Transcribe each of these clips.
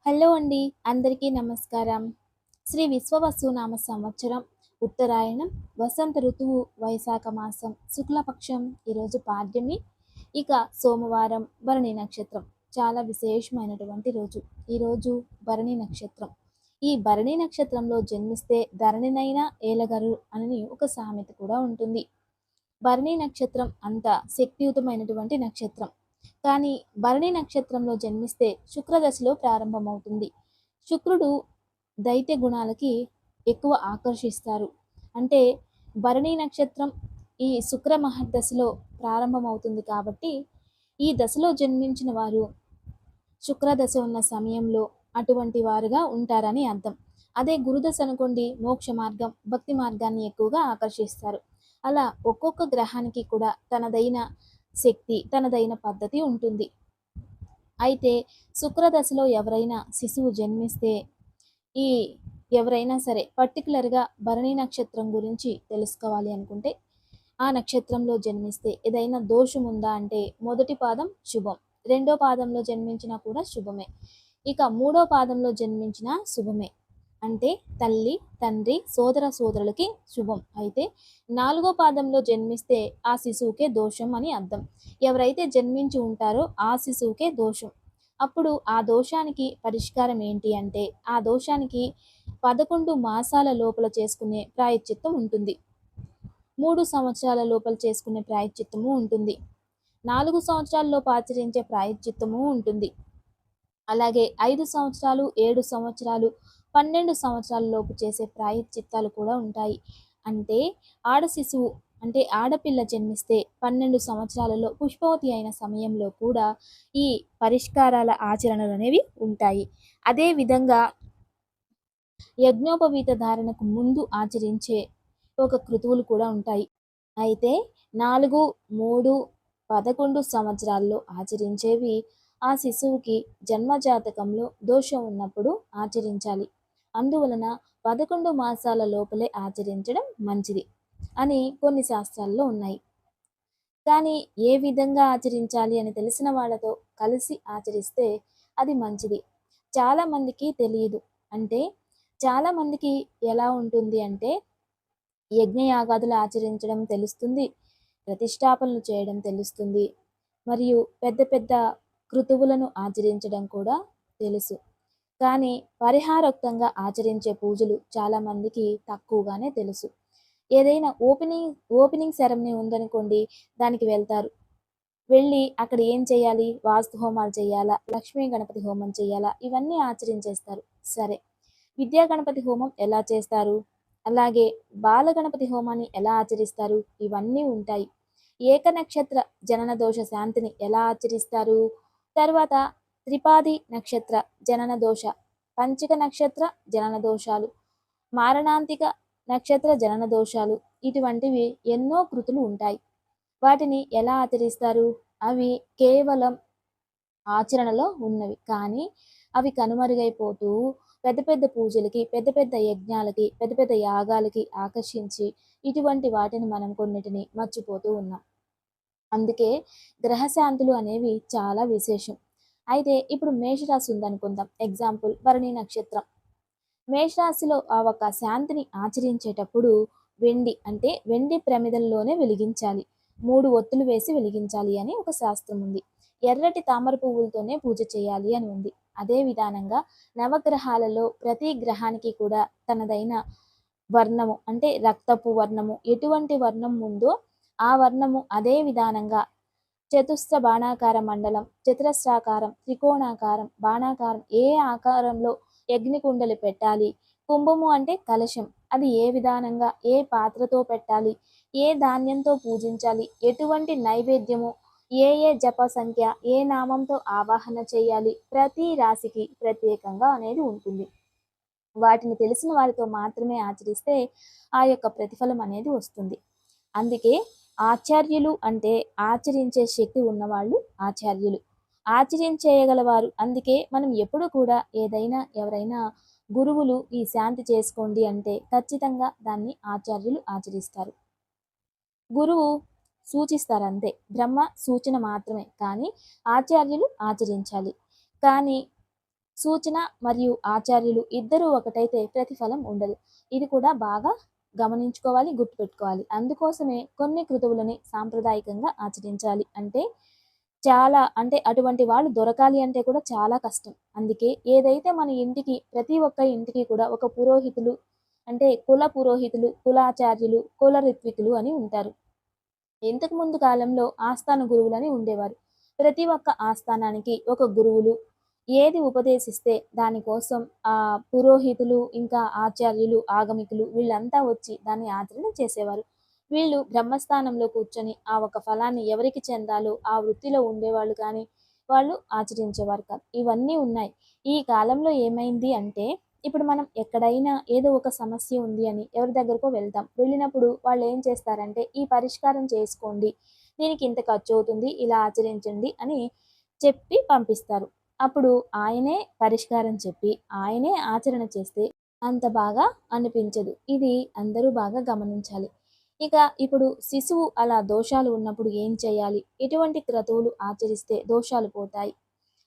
Hello అండి, అందరికీ నమస్కారం. శ్రీ విశ్వవసునామ సంవత్సరం ఉత్తరాయణం వసంత ఋతువు వైశాఖ మాసం శుక్లపక్షం ఈరోజు పాడ్యమి. ఇక సోమవారం భరణి నక్షత్రం. చాలా విశేషమైనటువంటి రోజు. ఈరోజు భరణి నక్షత్రం. ఈ భరణి నక్షత్రంలో జన్మిస్తే ధరణినైనా ఏలగరు అని ఒక సామెత కూడా ఉంటుంది. భరణి నక్షత్రం అంత శక్తియుతమైనటువంటి నక్షత్రం. కానీ భరణి నక్షత్రంలో జన్మిస్తే శుక్రదశలో ప్రారంభమవుతుంది. శుక్రుడు దైత్య గుణాలకి ఎక్కువ ఆకర్షిస్తారు. అంటే భరణి నక్షత్రం ఈ శుక్ర మహర్దశలో ప్రారంభమవుతుంది కాబట్టి ఈ దశలో జన్మించిన వారు శుక్రదశ ఉన్న సమయంలో అటువంటి వారుగా ఉంటారని అర్థం. అదే గురుదశ అనుకోండి, మోక్ష మార్గం, భక్తి మార్గాన్ని ఎక్కువగా ఆకర్షిస్తారు. అలా ఒక్కొక్క గ్రహానికి కూడా తనదైన శక్తి, తనదైన పద్ధతి ఉంటుంది. అయితే శుక్రదశలో ఎవరైనా శిశువు జన్మిస్తే ఈ ఎవరైనా సరే పర్టికులర్గా భరణి నక్షత్రం గురించి తెలుసుకోవాలి అనుకుంటే ఆ నక్షత్రంలో జన్మిస్తే ఏదైనా దోషం ఉందా అంటే మొదటి పాదం శుభం, రెండో పాదంలో జన్మించినా కూడా శుభమే, ఇక మూడో పాదంలో జన్మించిన శుభమే. అంటే తల్లి, తండ్రి, సోదర సోదరులకి శుభం. అయితే నాలుగో పాదంలో జన్మిస్తే ఆ శిశువుకే దోషం అని అర్థం. ఎవరైతే జన్మించి ఉంటారో ఆ శిశువుకే దోషం. అప్పుడు ఆ దోషానికి పరిష్కారం ఏంటి అంటే ఆ దోషానికి 11 మాసాల లోపల చేసుకునే ప్రాయశ్చిత్తం ఉంటుంది. 3 సంవత్సరాల లోపల చేసుకునే ప్రాయశ్చిత్తము ఉంటుంది. 4 సంవత్సరాల్లోపు ఆచరించే ప్రాయశ్చిత్తము ఉంటుంది. అలాగే 5 సంవత్సరాలు, 7 సంవత్సరాలు, 12 సంవత్సరాల లోపు చేసే ప్రాయశ్చిత్తాలు కూడా ఉంటాయి. అంటే ఆడ శిశువు అంటే ఆడపిల్ల జన్మిస్తే 12 సంవత్సరాలలో పుష్పవతి అయిన సమయంలో కూడా ఈ పరిష్కారాల ఆచరణలు అనేవి ఉంటాయి. అదేవిధంగా యజ్ఞోపవీత ధారణకు ముందు ఆచరించే ఒక కృతువులు కూడా ఉంటాయి. అయితే 4, 3, 11 సంవత్సరాల్లో ఆచరించేవి ఆ శిశువుకి జన్మజాతకంలో దోషం ఉన్నప్పుడు ఆచరించాలి. అందువలన 11 మాసాల లోపలే ఆచరించడం మంచిది అని కొన్ని శాస్త్రాల్లో ఉన్నాయి. కానీ ఏ విధంగా ఆచరించాలి అని తెలిసిన వాళ్ళతో కలిసి ఆచరిస్తే అది మంచిది. చాలామందికి తెలియదు. అంటే చాలామందికి ఎలా ఉంటుంది అంటే యజ్ఞయాగాదులు ఆచరించడం తెలుస్తుంది, ప్రతిష్టాపనలు చేయడం తెలుస్తుంది, మరియు పెద్ద పెద్ద కృతువులను ఆచరించడం కూడా తెలుసు. కానీ పరిహారోక్తంగా ఆచరించే పూజలు చాలామందికి తక్కువగానే తెలుసు. ఏదైనా ఓపెనింగ్ సెరమనీ ఉందనుకోండి, దానికి వెళ్తారు. వెళ్ళి అక్కడ ఏం చేయాలి, వాస్తు హోమాలు చేయాలా, లక్ష్మీ గణపతి హోమం చేయాలా, ఇవన్నీ ఆచరించేస్తారు. సరే, విద్యా గణపతి హోమం ఎలా చేస్తారు, అలాగే బాల గణపతి హోమాన్ని ఎలా ఆచరిస్తారు, ఇవన్నీ ఉంటాయి. ఏక నక్షత్ర జనన దోష శాంతిని ఎలా ఆచరిస్తారు, తర్వాత త్రిపాది నక్షత్ర జనన దోష, పంచక నక్షత్ర జనన దోషాలు, మారణాంతిక నక్షత్ర జనన దోషాలు, ఇటువంటివి ఎన్నో కృతులు ఉంటాయి. వాటిని ఎలా ఆచరిస్తారు, అవి కేవలం ఆచరణలో ఉన్నవి. కానీ అవి కనుమరుగైపోతూ పెద్ద పెద్ద పూజలకి, పెద్ద పెద్ద యజ్ఞాలకి, పెద్ద పెద్ద యాగాలకి ఆకర్షించి ఇటువంటి వాటిని మనం కొన్నిటిని మర్చిపోతూ ఉన్నాం. అందుకే గ్రహశాంతులు అనేవి చాలా విశేషం. అయితే ఇప్పుడు మేషరాశి ఉందనుకుందాం. ఎగ్జాంపుల్ భరణి నక్షత్రం. మేషరాశిలో ఆ ఒక శాంతిని ఆచరించేటప్పుడు వెండి అంటే వెండి ప్రమిదల్లోనే వెలిగించాలి. 3 ఒత్తులు వేసి వెలిగించాలి అని ఒక శాస్త్రం ఉంది. ఎర్రటి తామర పువ్వులతోనే పూజ చేయాలి అని ఉంది. అదే విధానంగా నవగ్రహాలలో ప్రతి గ్రహానికి కూడా తనదైన వర్ణము అంటే రక్తపు వర్ణము ఎటువంటి వర్ణం ఉందో ఆ వర్ణము అదే విధానంగా చతుస్ర బాణాకార మండలం, చతురస్రాకారం, త్రికోణాకారం, బాణాకారం ఏ ఆకారంలో యజ్ఞకుండలు పెట్టాలి, కుంభము అంటే కలశం, అది ఏ విధానంగా ఏ పాత్రతో పెట్టాలి, ఏ ధాన్యంతో పూజించాలి, ఎటువంటి నైవేద్యము, ఏ ఏ జప సంఖ్య, ఏ నామంతో ఆవాహన చేయాలి, ప్రతి రాశికి ప్రత్యేకంగా అనేది ఉంటుంది. వాటిని తెలిసిన వారితో మాత్రమే ఆచరిస్తే ఆ యొక్క ప్రతిఫలం అనేది వస్తుంది. అందుకే ఆచార్యులు అంటే ఆచరించే శక్తి ఉన్నవాళ్ళు ఆచార్యులు, ఆచరించేయగలవారు. అందుకే మనం ఎప్పుడు కూడా ఏదైనా ఎవరైనా గురువులు ఈ శాంతి చేసుకోండి అంటే ఖచ్చితంగా దాన్ని ఆచార్యులు ఆచరిస్తారు. గురువు సూచిస్తారంతే. బ్రహ్మ సూచన మాత్రమే. కానీ ఆచార్యులు ఆచరించాలి. కానీ సూచన మరియు ఆచార్యులు ఇద్దరూ ఒకటైతే ప్రతిఫలం ఉండదు. ఇది కూడా బాగా గమనించుకోవాలి, గుర్తుపెట్టుకోవాలి. అందుకోసమే కొన్ని కృతువులని సాంప్రదాయకంగా ఆచరించాలి. అంటే అటువంటి వాళ్ళు దొరకాలి అంటే కూడా చాలా కష్టం. అందుకే ఏదైతే మన ఇంటికి ప్రతి ఒక్క ఇంటికి కూడా ఒక పురోహితులు అంటే కుల పురోహితులు, కులాచార్యులు, కుల ఋత్వికులు అని ఉంటారు. ఇంతకు ముందు కాలంలో ఆస్థాన గురువులని ఉండేవారు. ప్రతి ఒక్క ఆస్థానానికి ఒక గురువులు ఏది ఉపదేశిస్తే దానికోసం ఆ పురోహితులు, ఇంకా ఆచార్యులు, ఆగమికులు వీళ్ళంతా వచ్చి దాన్ని ఆచరణ చేసేవారు. వీళ్ళు బ్రహ్మస్థానంలో కూర్చొని ఆ ఒక ఫలాన్ని ఎవరికి చెందాలో ఆ వృత్తిలో ఉండేవాళ్ళు కానీ వాళ్ళు ఆచరించేవారు కాదు. ఇవన్నీ ఉన్నాయి. ఈ కాలంలో ఏమైంది అంటే ఇప్పుడు మనం ఎక్కడైనా ఏదో ఒక సమస్య ఉంది అని ఎవరి దగ్గరకో వెళ్తాం. వెళ్ళినప్పుడు వాళ్ళు ఏం చేస్తారంటే ఈ పరిష్కారం చేసుకోండి. దీనికి ఇంత ఖర్చు అవుతుంది. ఇలా ఆచరించండి అని చెప్పి పంపిస్తారు. అప్పుడు ఆయనే పరిష్కారం చెప్పి ఆయనే ఆచరణ చేస్తే అంత బాగా అనిపించదు. ఇది అందరూ బాగా గమనించాలి. ఇక ఇప్పుడు శిశువు అలా దోషాలు ఉన్నప్పుడు ఏం చేయాలి? ఎటువంటి క్రతువులు ఆచరిస్తే దోషాలు పోతాయి?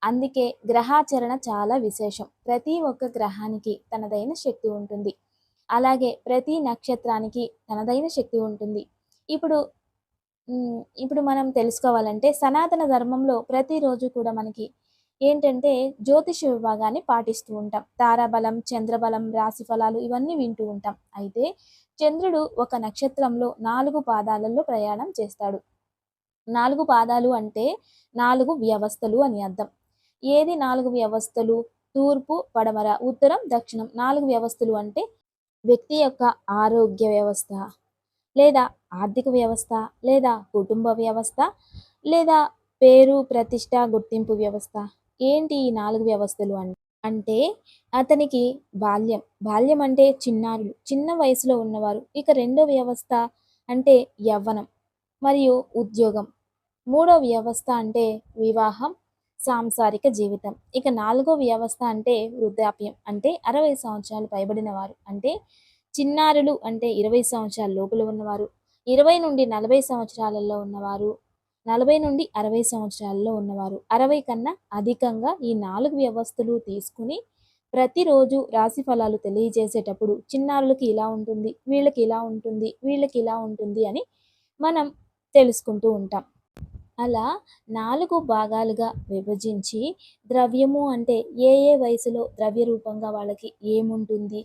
అందుకే గ్రహాచరణ చాలా విశేషం. ప్రతి ఒక్క గ్రహానికి తనదైన శక్తి ఉంటుంది. అలాగే ప్రతి నక్షత్రానికి తనదైన శక్తి ఉంటుంది. ఇప్పుడు ఇప్పుడు మనం తెలుసుకోవాలంటే సనాతన ధర్మంలో ప్రతిరోజు కూడా మనకి ఏంటంటే జ్యోతిష విభాగాన్ని పాటిస్తూ ఉంటాం. తారాబలం, చంద్రబలం, రాశి ఫలాలు ఇవన్నీ వింటూ ఉంటాం. అయితే చంద్రుడు ఒక నక్షత్రంలో 4 పాదాలలో ప్రయాణం చేస్తాడు. 4 పాదాలు అంటే 4 వ్యవస్థలు అని అర్థం. ఏది 4 వ్యవస్థలు? తూర్పు, పడమర, ఉత్తరం, దక్షిణం 4 వ్యవస్థలు అంటే వ్యక్తి యొక్క ఆరోగ్య వ్యవస్థ, లేదా ఆర్థిక వ్యవస్థ, లేదా కుటుంబ వ్యవస్థ, లేదా పేరు, ప్రతిష్ట, గుర్తింపు వ్యవస్థ. ఏంటి ఈ 4 వ్యవస్థలు అంటే అతనికి బాల్యం. బాల్యం అంటే చిన్నారులు, చిన్న వయసులో ఉన్నవారు. ఇక రెండో వ్యవస్థ అంటే యవ్వనం మరియు ఉద్యోగం. మూడో వ్యవస్థ అంటే వివాహం, సాంసారిక జీవితం. ఇక నాలుగో వ్యవస్థ అంటే వృద్ధాప్యం. అంటే 60 సంవత్సరాలు పైబడిన వారు. అంటే చిన్నారులు అంటే 20 సంవత్సరాల లోపల ఉన్నవారు, 20-40 సంవత్సరాలలో ఉన్నవారు, 40-60 సంవత్సరాల్లో ఉన్నవారు, 60 కన్నా అధికంగా ఈ 4 వ్యవస్థలు తీసుకుని ప్రతిరోజు రాశి ఫలాలు తెలియజేసేటప్పుడు చిన్నారులకి ఇలా ఉంటుంది, వీళ్ళకి ఇలా ఉంటుంది, వీళ్ళకి ఇలా ఉంటుంది అని మనం తెలుసుకుంటూ ఉంటాం. అలా 4 భాగాలుగా విభజించి ద్రవ్యము అంటే ఏ ఏ వయసులో ద్రవ్య రూపంగా వాళ్ళకి ఏముంటుంది?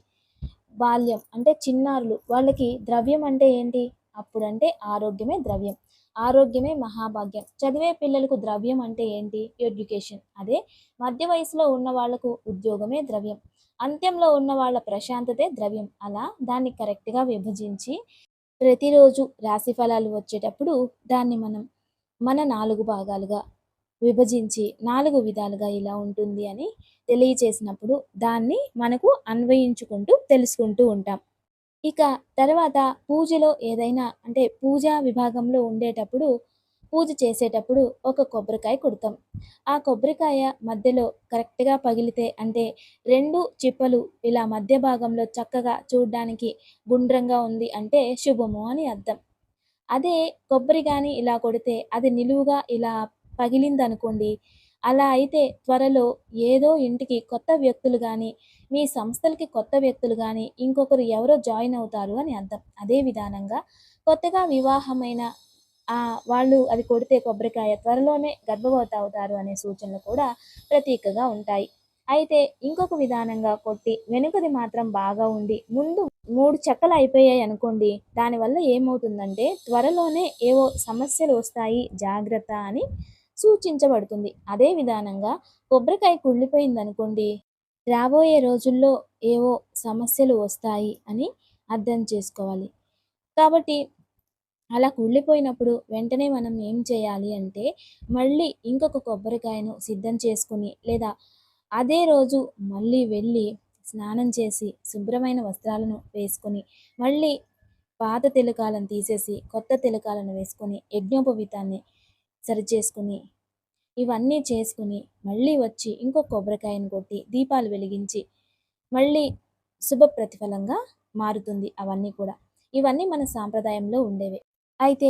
బాల్యం అంటే చిన్నారులు వాళ్ళకి ద్రవ్యం అంటే ఏంటి? అప్పుడంటే ఆరోగ్యమే ద్రవ్యం. ఆరోగ్యమే మహాభాగ్యం. చదివే పిల్లలకు ద్రవ్యం అంటే ఏంటి? ఎడ్యుకేషన్. అదే మధ్య వయసులో ఉన్న వాళ్ళకు ఉద్యోగమే ద్రవ్యం. అంత్యంలో ఉన్న వాళ్ళ ప్రశాంతతే ద్రవ్యం. అలా దాన్ని కరెక్ట్‌గా విభజించి ప్రతిరోజు రాశి ఫలాలు వచ్చేటప్పుడు దాన్ని మనం మన 4 భాగాలుగా విభజించి 4 విధాలుగా ఇలా ఉంటుంది అని తెలియచేసినప్పుడు దాన్ని మనకు అన్వయించుకుంటూ తెలుసుకుంటూ ఉంటాం. ఇక తర్వాత పూజలో ఏదైనా అంటే పూజా విభాగంలో ఉండేటప్పుడు పూజ చేసేటప్పుడు ఒక కొబ్బరికాయ కొడతాం. ఆ కొబ్బరికాయ మధ్యలో కరెక్ట్‌గా పగిలితే అంటే 2 చిప్పలు ఇలా మధ్య భాగంలో చక్కగా చూడ్డానికి గుండ్రంగా ఉంది అంటే శుభము అని అర్థం. అదే కొబ్బరి గాని ఇలా కొడితే అది నిలువుగా ఇలా పగిలిందనుకోండి, అలా అయితే త్వరలో ఏదో ఇంటికి కొత్త వ్యక్తులు గాని, మీ సంస్థలకి కొత్త వ్యక్తులు గాని, ఇంకొకరు ఎవరో జాయిన్ అవుతారు అని అర్థం. అదే విధానంగా కొత్తగా వివాహమైన వాళ్ళు అది కొడితే కొబ్బరికాయ త్వరలోనే గర్భవతి అవుతారు అనే సూచనలు కూడా ప్రతీకగా ఉంటాయి. అయితే ఇంకొక విధానంగా కొట్టి వెనుకది మాత్రం బాగా ఉండి ముందు 3 చెక్కలు అయిపోయాయి అనుకోండి. దానివల్ల ఏమవుతుందంటే త్వరలోనే ఏవో సమస్యలు వస్తాయి జాగ్రత్త అని సూచించబడుతుంది. అదే విధానంగా కొబ్బరికాయ కుళ్ళిపోయిందనుకోండి, రాబోయే రోజుల్లో ఏవో సమస్యలు వస్తాయి అని అర్థం చేసుకోవాలి. కాబట్టి అలా కుళ్ళిపోయినప్పుడు వెంటనే మనం ఏం చేయాలి అంటే మళ్ళీ ఇంకొక కొబ్బరికాయను సిద్ధం చేసుకొని లేదా అదే రోజు మళ్ళీ వెళ్ళి స్నానం చేసి శుభ్రమైన వస్త్రాలను వేసుకొని మళ్ళీ పాత తిలకాలను తీసేసి కొత్త తిలకాలను వేసుకొని యజ్ఞోపవీతాన్ని సరిచేసుకుని ఇవన్నీ చేసుకుని మళ్ళీ వచ్చి ఇంకో కొబ్బరికాయను కొట్టి దీపాలు వెలిగించి మళ్ళీ శుభ ప్రతిఫలంగా మారుతుంది అవన్నీ కూడా. ఇవన్నీ మన సాంప్రదాయంలో ఉండేవే. అయితే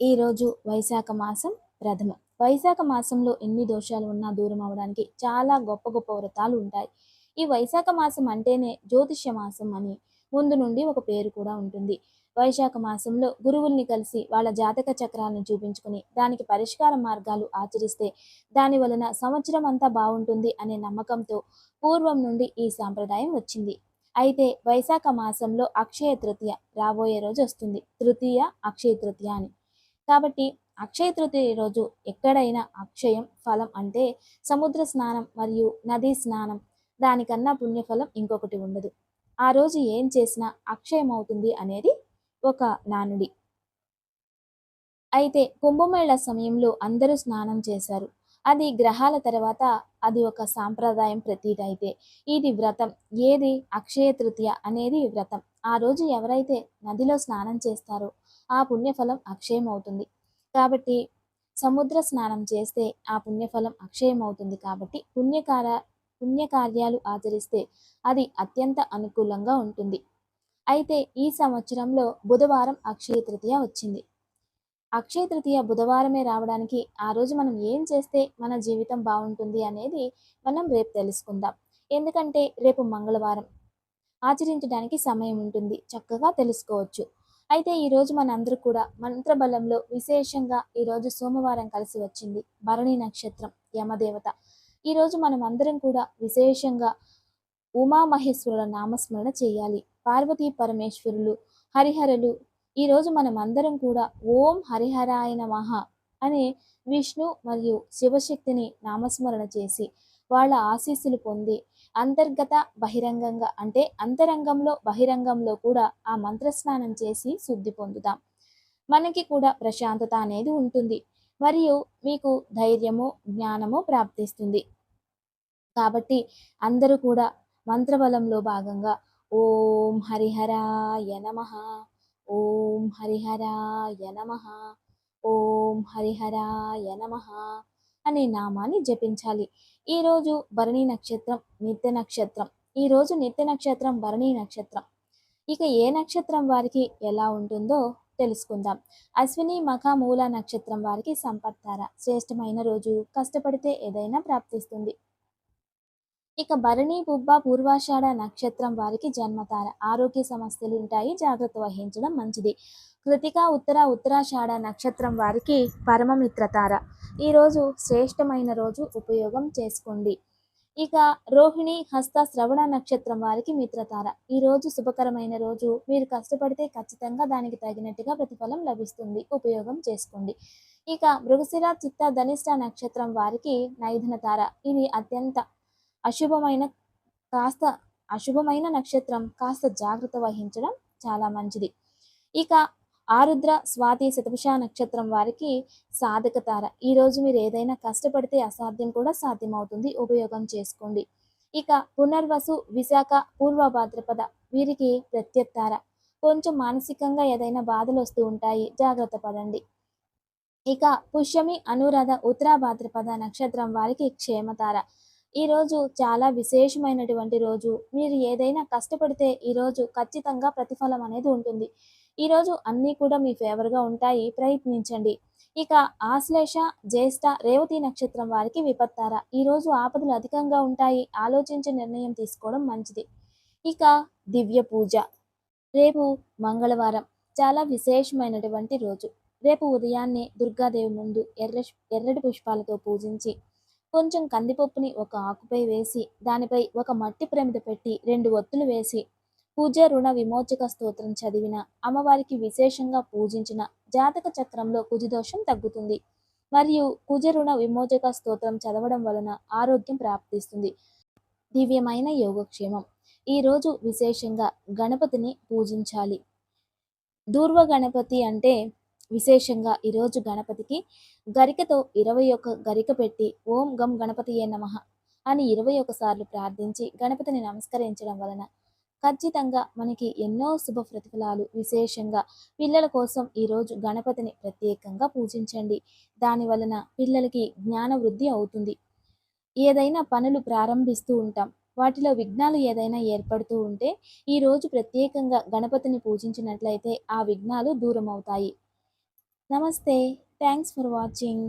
ఈరోజు వైశాఖ మాసం ప్రథమం. వైశాఖ మాసంలో ఎన్ని దోషాలు ఉన్నా దూరం అవ్వడానికి చాలా గొప్ప గొప్ప వ్రతాలు ఉంటాయి. ఈ వైశాఖ మాసం అంటేనే జ్యోతిష్య మాసం అని ముందు నుండి ఒక పేరు కూడా ఉంటుంది. వైశాఖ మాసంలో గురువుల్ని కలిసి వాళ్ళ జాతక చక్రాలను చూపించుకుని దానికి పరిష్కార మార్గాలు ఆచరిస్తే దాని వలన సంవత్సరం అంతా బాగుంటుంది అనే నమ్మకంతో పూర్వం నుండి ఈ సాంప్రదాయం వచ్చింది. అయితే వైశాఖ మాసంలో అక్షయ తృతీయ రాబోయే రోజు వస్తుంది. తృతీయ అక్షయ తృతీయ అని. కాబట్టి అక్షయ తృతీయ రోజు ఎక్కడైనా అక్షయం ఫలం అంటే సముద్ర స్నానం మరియు నదీ స్నానం, దానికన్నా పుణ్యఫలం ఇంకొకటి ఉండదు. ఆ రోజు ఏం చేసినా అక్షయం అవుతుంది అనేది ఒక నానుడి. అయితే కుంభమేళ సమయంలో అందరూ స్నానం చేశారు. అది గ్రహాల తర్వాత అది ఒక సాంప్రదాయం ప్రతీక అయితే ఇది వ్రతం. ఏది అక్షయ తృతీయ అనేది వ్రతం. ఆ రోజు ఎవరైతే నదిలో స్నానం చేస్తారో ఆ పుణ్యఫలం అక్షయం అవుతుంది. కాబట్టి సముద్ర స్నానం చేస్తే ఆ పుణ్యఫలం అక్షయం అవుతుంది. కాబట్టి పుణ్యకార్యాలు ఆచరిస్తే అది అత్యంత అనుకూలంగా ఉంటుంది. అయితే ఈ సంవత్సరంలో బుధవారం అక్షయ తృతీయ వచ్చింది. అక్షయ తృతీయ బుధవారమే రావడానికి ఆ రోజు మనం ఏం చేస్తే మన జీవితం బాగుంటుంది అనేది మనం రేపు తెలుసుకుందాం. ఎందుకంటే రేపు మంగళవారం ఆచరించడానికి సమయం ఉంటుంది, చక్కగా తెలుసుకోవచ్చు. అయితే ఈరోజు మనందరూ కూడా మంత్రబలంలో విశేషంగా ఈరోజు సోమవారం కలిసి వచ్చింది. భరణి నక్షత్రం, యమదేవత. ఈరోజు మనం అందరం కూడా విశేషంగా ఉమామహేశ్వరుల నామస్మరణ చేయాలి. పార్వతీ పరమేశ్వరులు, హరిహరులు. ఈరోజు మనం అందరం కూడా ఓం హరిహరాయ నమః అనే విష్ణు మరియు శివశక్తిని నామస్మరణ చేసి వాళ్ళ ఆశీస్సులు పొంది అంతర్గత బహిరంగంగా అంటే అంతరంగంలో బహిరంగంలో కూడా ఆ మంత్రస్నానం చేసి శుద్ధి పొందుతాం. మనకి కూడా ప్రశాంతత అనేది ఉంటుంది. మరియు మీకు ధైర్యము, జ్ఞానము ప్రాప్తిస్తుంది. కాబట్టి అందరూ కూడా మంత్రబలంలో భాగంగా ఓం హరిహరాయ నమః, ఓం హరిహరాయ నమః, ఓం హరిహరాయ నమః అనే నామాన్ని జపించాలి. ఈరోజు భరణి నక్షత్రం నిత్య నక్షత్రం. ఈరోజు నిత్య నక్షత్రం భరణి నక్షత్రం. ఇక ఏ నక్షత్రం వారికి ఎలా ఉంటుందో తెలుసుకుందాం. అశ్విని మఖ మూల నక్షత్రం వారికి సంపత్తార శ్రేష్టమైన రోజు. కష్టపడితే ఏదైనా ప్రాప్తిస్తుంది. ఇక భరణి పుబ్బ పూర్వాషాఢ నక్షత్రం వారికి జన్మతార. ఆరోగ్య సమస్యలు ఉంటాయి, జాగ్రత్త వహించడం మంచిది. కృతిక ఉత్తరాషాఢ నక్షత్రం వారికి పరమమిత్రతార. ఈరోజు శ్రేష్టమైన రోజు, ఉపయోగం చేసుకోండి. ఇక రోహిణి హస్త శ్రవణ నక్షత్రం వారికి మిత్రతార. ఈరోజు శుభకరమైన రోజు. మీరు కష్టపడితే ఖచ్చితంగా దానికి తగినట్టుగా ప్రతిఫలం లభిస్తుంది, ఉపయోగం చేసుకోండి. ఇక మృగశిర చిత్త ధనిష్ట నక్షత్రం వారికి నైధన తార. ఇది అత్యంత అశుభమైన కాస్త అశుభమైన నక్షత్రం. కాస్త జాగ్రత్త వహించడం చాలా మంచిది. ఇక ఆరుద్ర స్వాతి శతభిష నక్షత్రం వారికి సాధక తార. ఈరోజు మీరు ఏదైనా కష్టపడితే అసాధ్యం కూడా సాధ్యమవుతుంది, ఉపయోగం చేసుకోండి. ఇక పునర్వసు విశాఖ పూర్వ భాద్రపద వీరికి ప్రత్యక్తార. కొంచెం మానసికంగా ఏదైనా బాధలు వస్తూ ఉంటాయి, జాగ్రత్త పడండి. ఇక పుష్యమి అనురాధ ఉత్తర భాద్రపద నక్షత్రం వారికి క్షేమతార. ఈరోజు చాలా విశేషమైనటువంటి రోజు. మీరు ఏదైనా కష్టపడితే ఈరోజు ఖచ్చితంగా ప్రతిఫలం అనేది ఉంటుంది. ఈరోజు అన్నీ కూడా మీ ఫేవర్గా ఉంటాయి, ప్రయత్నించండి. ఇక ఆశ్లేష జ్యేష్ఠ రేవతి నక్షత్రం వారికి విపత్తార. ఈరోజు ఆపదలు అధికంగా ఉంటాయి, ఆలోచించి నిర్ణయం తీసుకోవడం మంచిది. ఇక దివ్య పూజ. రేపు మంగళవారం చాలా విశేషమైనటువంటి రోజు. రేపు ఉదయాన్నే దుర్గాదేవి ముందు ఎర్రటి పుష్పాలతో పూజించి కొంచెం కందిపప్పుని ఒక ఆకుపై వేసి దానిపై ఒక మట్టి ప్రమిద పెట్టి 2 ఒత్తులు వేసి పూజ రుణ విమోచక స్తోత్రం చదివిన, అమ్మవారికి విశేషంగా పూజించిన జాతక చక్రంలో కుజదోషం తగ్గుతుంది. మరియు కుజ రుణ విమోచక స్తోత్రం చదవడం వలన ఆరోగ్యం ప్రాప్తిస్తుంది. దివ్యమైన యోగక్షేమం. ఈరోజు విశేషంగా గణపతిని పూజించాలి. దూర్వ గణపతి అంటే విశేషంగా ఈరోజు గణపతికి గరికతో 21 గరిక పెట్టి ఓం గం గణపతియే నమః అని 21 సార్లు ప్రార్థించి గణపతిని నమస్కరించడం వలన ఖచ్చితంగా మనకి ఎన్నో శుభ ప్రతిఫలాలు. విశేషంగా పిల్లల కోసం ఈరోజు గణపతిని ప్రత్యేకంగా పూజించండి. దాని వలన పిల్లలకి జ్ఞాన వృద్ధి అవుతుంది. ఏదైనా పనులు ప్రారంభిస్తూ ఉంటాం, వాటిలో విఘ్నాలు ఏదైనా ఏర్పడుతూ ఉంటే ఈరోజు ప్రత్యేకంగా గణపతిని పూజించినట్లయితే ఆ విఘ్నాలు దూరం అవుతాయి. నమస్తే. Thanks for watching.